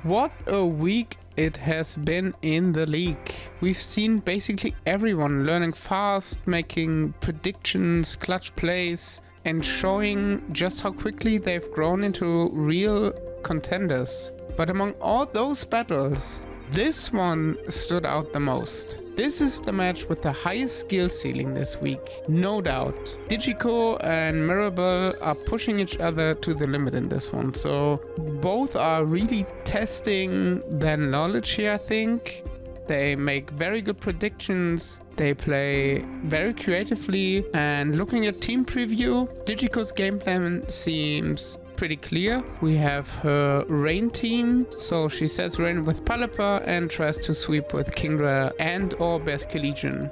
What a week it has been in the league. We've seen basically everyone learning fast, making predictions, clutch plays, and showing just how quickly they've grown into real contenders. But among all those battles, this one stood out the most. This is the match with the highest skill ceiling this week, no doubt. Digiko and Mirabelle are pushing each other to the limit in this one, so both are really testing their knowledge here, I think. They make very good predictions, they play very creatively, and looking at team preview, Digiko's game plan seems pretty clear. We have her Rain team, so she sets Rain with Palapa and tries to sweep with Kingdra and or Legion.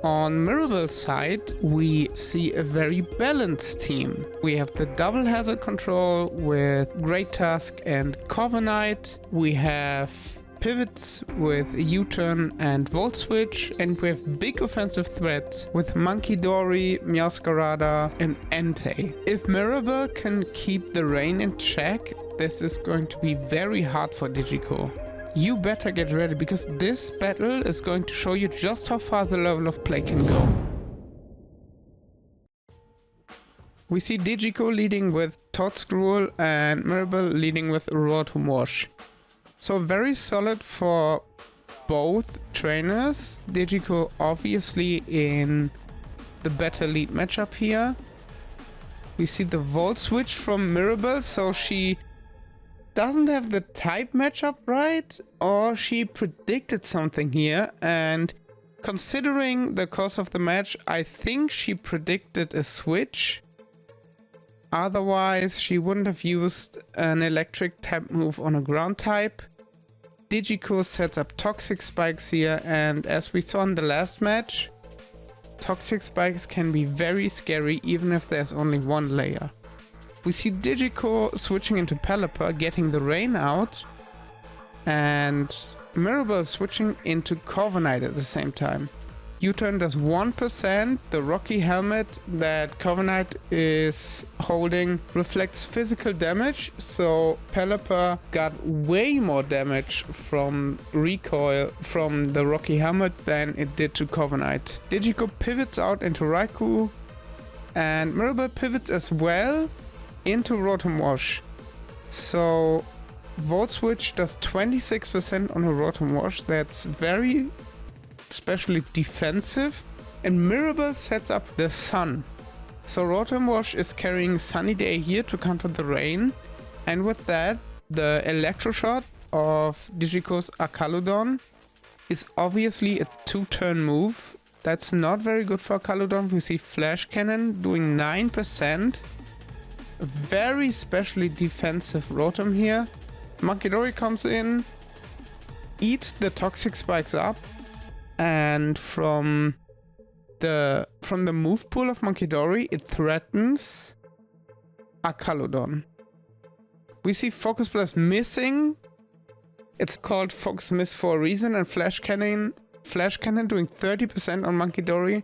On Mirabelle's side, we see a very balanced team. We have the double hazard control with Great Tusk and Corviknight. We have pivots with U-turn and Volt Switch, and we have big offensive threats with Monkey Dory, Meowscarada and Entei. If Mirabelle can keep the Rain in check, this is going to be very hard for Digiko. You better get ready, because this battle is going to show you just how far the level of play can go. We see Digiko leading with Toadscruel and Mirabelle leading with Rotom Wash. So very solid for both trainers. Digiko obviously in the better lead matchup here. We see the Volt Switch from Mirabelle, so she doesn't have the type matchup right, or she predicted something here, and considering the course of the match, I think she predicted a switch. Otherwise, she wouldn't have used an electric type move on a ground type. Digiko sets up Toxic Spikes here, and as we saw in the last match, Toxic Spikes can be very scary even if there's only one layer. We see Digiko switching into Palapa, getting the Rain out, and Mirabelle switching into Corviknight at the same time. U-turn does 1%. The rocky helmet that Corviknight is holding reflects physical damage, so Palapa got way more damage from recoil from the rocky helmet than it did to Corviknight. Digiko pivots out into Raikou, and Mirabelle pivots as well into Rotom Wash. So Volt Switch does 26% on her Rotom Wash. That's very especially defensive, and Mirabelle sets up the Sun. So Rotom Wash is carrying Sunny Day here to counter the Rain, and with that the Electro Shot of Digiko's Arcaludon is obviously a 2-turn move. That's not very good for Arcaludon. We see Flash Cannon doing 9%. A very specially defensive Rotom here. Munkidori comes in, eats the Toxic Spikes up, and from the move pool of Munkidori, it threatens Arcaludon. We see Focus Blast missing. It's called Focus Miss for a reason, and Flash Cannon doing 30% on Munkidori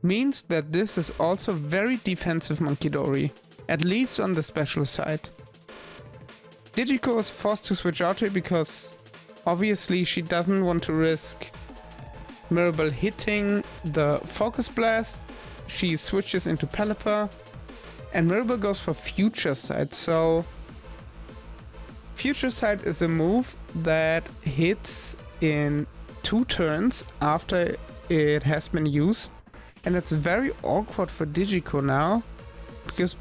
means that this is also very defensive Munkidori, at least on the special side. Digiko is forced to switch out here because obviously she doesn't want to risk Mirabelle hitting the Focus Blast. She switches into Palapa, and Mirabelle goes for Future Sight. So Future Sight is a move that hits in 2 turns after it has been used, and it's very awkward for Digiko now, because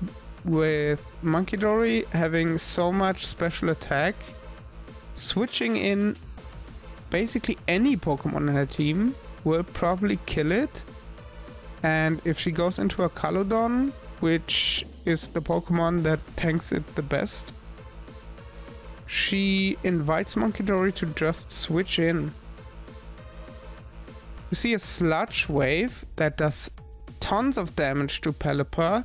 with Munkidori having so much special attack, switching in basically any Pokemon in her team will probably kill it. And if she goes into a Arcaludon, which is the Pokemon that tanks it the best, she invites Munkidori to just switch in. You see a Sludge Wave that does tons of damage to Palapa,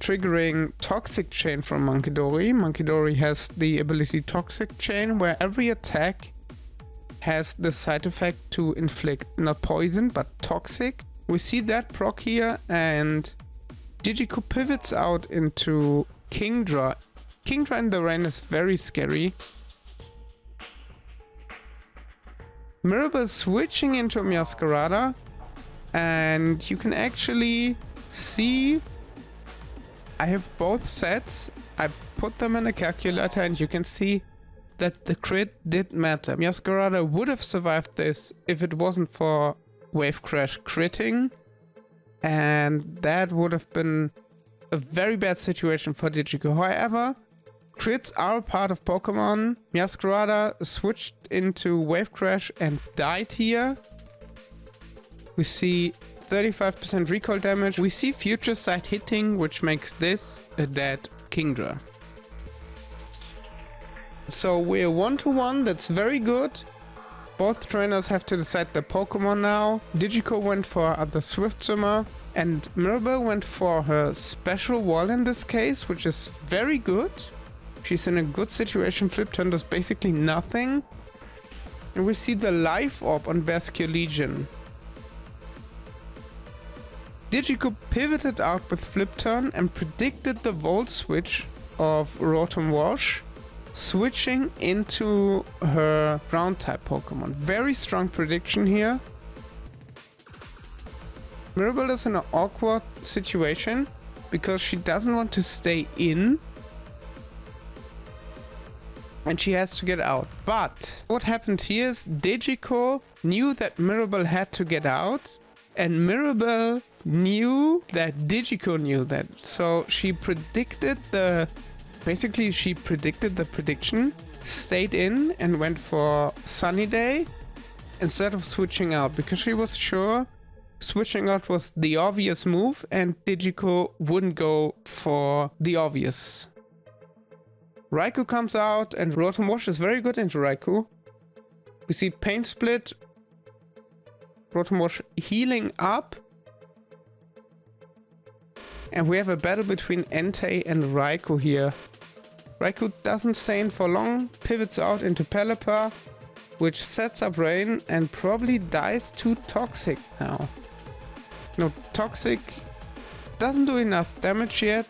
triggering Toxic Chain from Munkidori. Munkidori has the ability Toxic Chain, where every attack has the side effect to inflict not poison but toxic. We see that proc here, and Digiko pivots out into Kingdra. Kingdra in the rain is very scary. Mirabelle switching into a Meowscarada, and you can actually see I have both sets. I put them in a calculator and you can see that the crit did matter. Meowscarada would have survived this if it wasn't for Wave Crash critting, and that would have been a very bad situation for Digiko. However, crits are a part of Pokemon. Meowscarada switched into Wave Crash and died here. We see 35% recoil damage. We see future sight hitting, which makes this a dead Kingdra. So we're 1-1, that's very good. Both trainers have to decide their Pokemon now. Digiko went for the Swift Swimmer, and Mirabelle went for her special wall in this case, which is very good. She's in a good situation. Flip Turn does basically nothing. And we see the Life Orb on Basculegion. Digiko pivoted out with Flip Turn and predicted the Volt Switch of Rotom Wash, switching into her ground type Pokemon. Very strong prediction here. Mirabelle is in an awkward situation because she doesn't want to stay in and she has to get out. But what happened here is Digiko knew that Mirabelle had to get out, and Mirabelle knew that Digiko knew that. So she predicted the prediction, stayed in and went for Sunny Day instead of switching out, because she was sure switching out was the obvious move and Digiko wouldn't go for the obvious. Raikou comes out and Rotom Wash is very good into Raikou. We see Pain Split, Rotom Wash healing up, and we have a battle between Entei and Raikou here. Raikou doesn't stay in for long, pivots out into Pelipper, which sets up Rain and probably dies to Toxic now. No, Toxic doesn't do enough damage yet.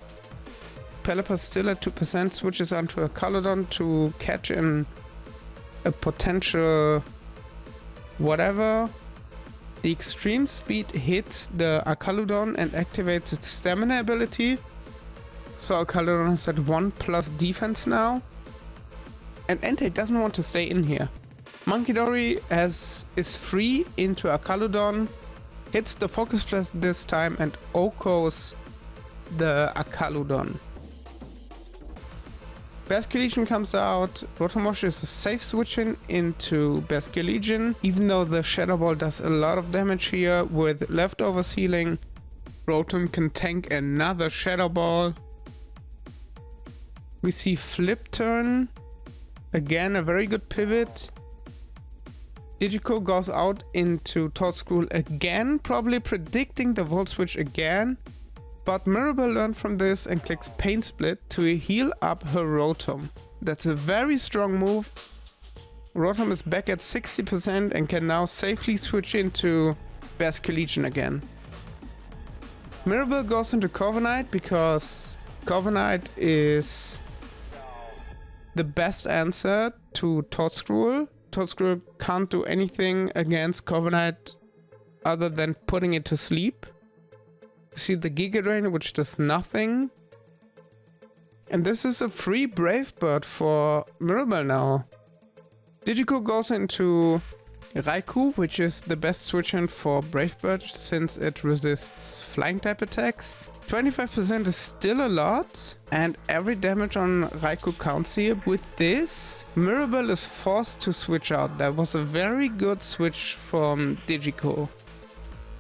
Pelipper still at 2%, switches onto a Caludon to catch in a potential whatever. The extreme speed hits the Arcaludon and activates its stamina ability. So Arcaludon is at 1+ defense now. And Entei doesn't want to stay in here. Munkidori is free into Arcaludon, hits the Focus Blast this time and OHKOs the Arcaludon. Basculegion comes out. Rotom Wash is a safe switching into Basculegion, even though the Shadow Ball does a lot of damage here. With leftovers healing, Rotom can tank another Shadow Ball. We see Flip Turn. Again, a very good pivot. Digiko goes out into Toadscruel again, probably predicting the Volt Switch again. But Mirabelle learned from this and clicks Pain Split to heal up her Rotom. That's a very strong move. Rotom is back at 60% and can now safely switch into Basculegion again. Mirabelle goes into Corviknight because Corviknight is the best answer to Toadscruel. Toadscruel can't do anything against Corviknight other than putting it to sleep. You see the Giga Drain, which does nothing. And this is a free Brave Bird for Mirabelle now. Digiko goes into Raikou, which is the best switch-in for Brave Bird since it resists flying type attacks. 25% is still a lot, and every damage on Raikou counts here. With this, Mirabelle is forced to switch out. That was a very good switch from Digiko.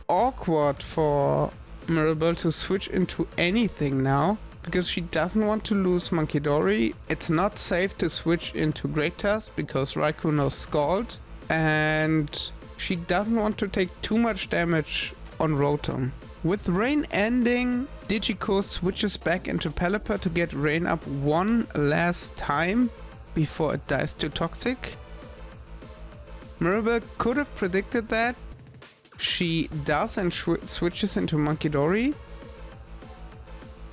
Awkward for Mirabelle to switch into anything now, because she doesn't want to lose Munkidori. It's not safe to switch into Great Tusk because Raikou knows Scald, and she doesn't want to take too much damage on Rotom. With Rain ending, Digiko switches back into Pelipper to get Rain up one last time before it dies to Toxic. Mirabelle could have predicted that. She does and switches into Munkidori.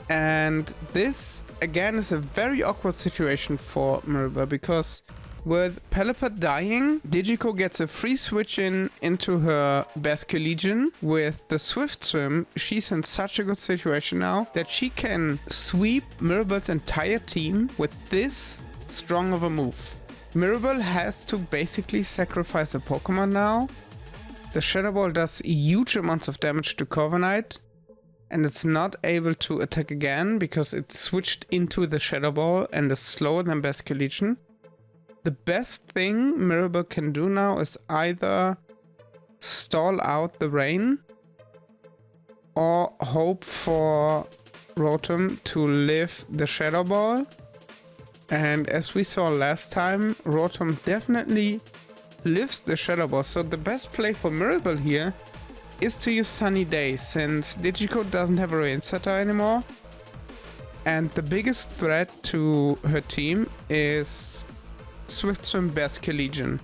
And this again is a very awkward situation for Mirabelle because With Pelipper dying, Digiko gets a free switch into her Basque Legion. With the Swift Swim, she's in such a good situation now that she can sweep Mirabelle's entire team with this strong of a move. Mirabelle has to basically sacrifice a Pokemon now. The Shadow Ball does huge amounts of damage to Corviknight, and it's not able to attack again because it switched into the Shadow Ball and is slower than Basque Legion. The best thing Mirabelle can do now is either stall out the rain or hope for Rotom to live the Shadow Ball. And as we saw last time, Rotom definitely lives the Shadow Ball. So the best play for Mirabelle here is to use Sunny Day, since Digiko doesn't have a Rain Setter anymore. And the biggest threat to her team is Swift Swim Basque Legion.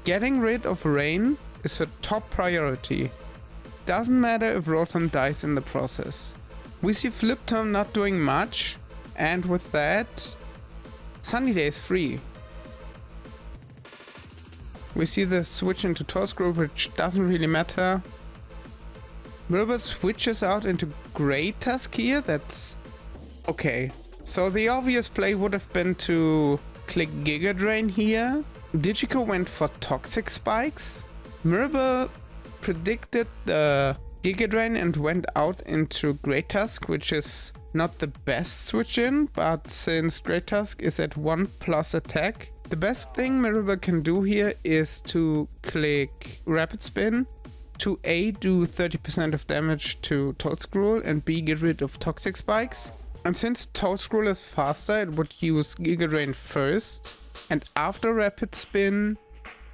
Getting rid of Rain is her top priority. Doesn't matter if Rotom dies in the process. We see Flip Turn not doing much, and with that, Sunny Day is free. We see the switch into Torscrew, which doesn't really matter. Mirabelle switches out into Great Tusk here. That's okay. So the obvious play would have been to click Giga Drain here. Digiko went for Toxic Spikes. Mirabelle predicted the Giga Drain and went out into Great Tusk, which is not the best switch in, but since Great Tusk is at 1+ attack, the best thing Mirabelle can do here is to click Rapid Spin to A, do 30% of damage to Toadscruel, and B, get rid of Toxic Spikes. And since Toadscruel is faster, it would use Giga Drain first, and after Rapid Spin,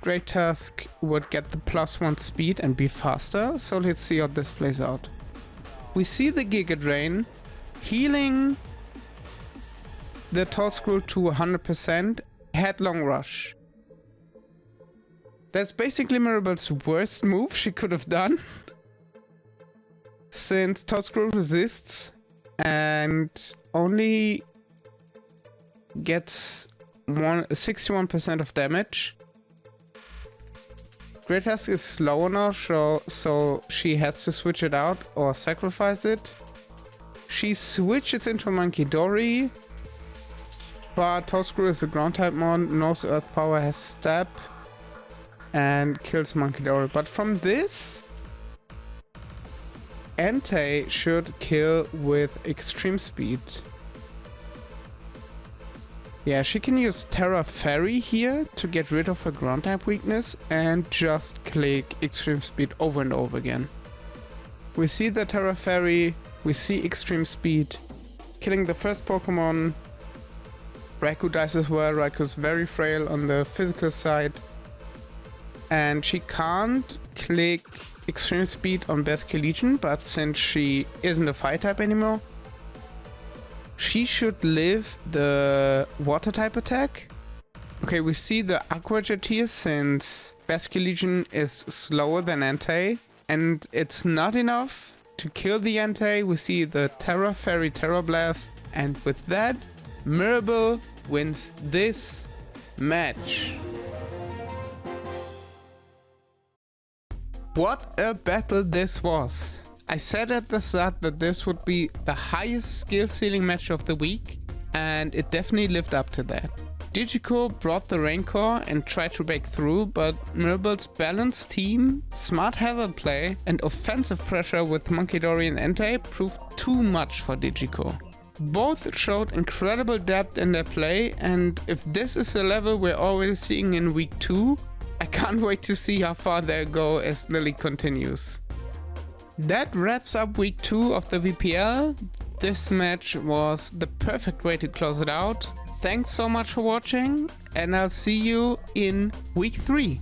Great Tusk would get the +1 speed and be faster. So let's see how this plays out. We see the Giga Drain healing the Toadscruel to 100%. Headlong Rush. That's basically Mirabelle's worst move she could have done, since Toadscruel resists and only gets 61% of damage. Great Tusk is slow now, so she has to switch it out or sacrifice it. She switches into Munkidori, but Toadscruel is a ground type mon, knows Earth Power, has Step, and kills Munkidori. But from this, Entei should kill with Extreme Speed. Yeah, she can use Terra Fairy here to get rid of her ground type weakness and just click Extreme Speed over and over again. We see the Terra Fairy, we see Extreme Speed, killing the first Pokemon. Raikou dies as well. Raikou's very frail on the physical side. And she can't click Extreme Speed on Basque Legion, but since she isn't a Fire type anymore, she should live the Water type attack. Okay, we see the Aqua Jet here since Basque Legion is slower than Entei, and it's not enough to kill the Entei. We see the Terra Fairy Terra Blast, and with that, Mirabelle wins this match. What a battle this was. I said at the start that this would be the highest skill ceiling match of the week, and it definitely lived up to that. Digiko brought the Raincore and tried to break through, but Mirabelle's balanced team, smart hazard play, and offensive pressure with Munkidori and Entei proved too much for Digiko. Both showed incredible depth in their play, and if this is the level we're already seeing in week 2, I can't wait to see how far they go as the league continues. That wraps up week 2 of the VPL. This match was the perfect way to close it out. Thanks so much for watching, and I'll see you in week 3.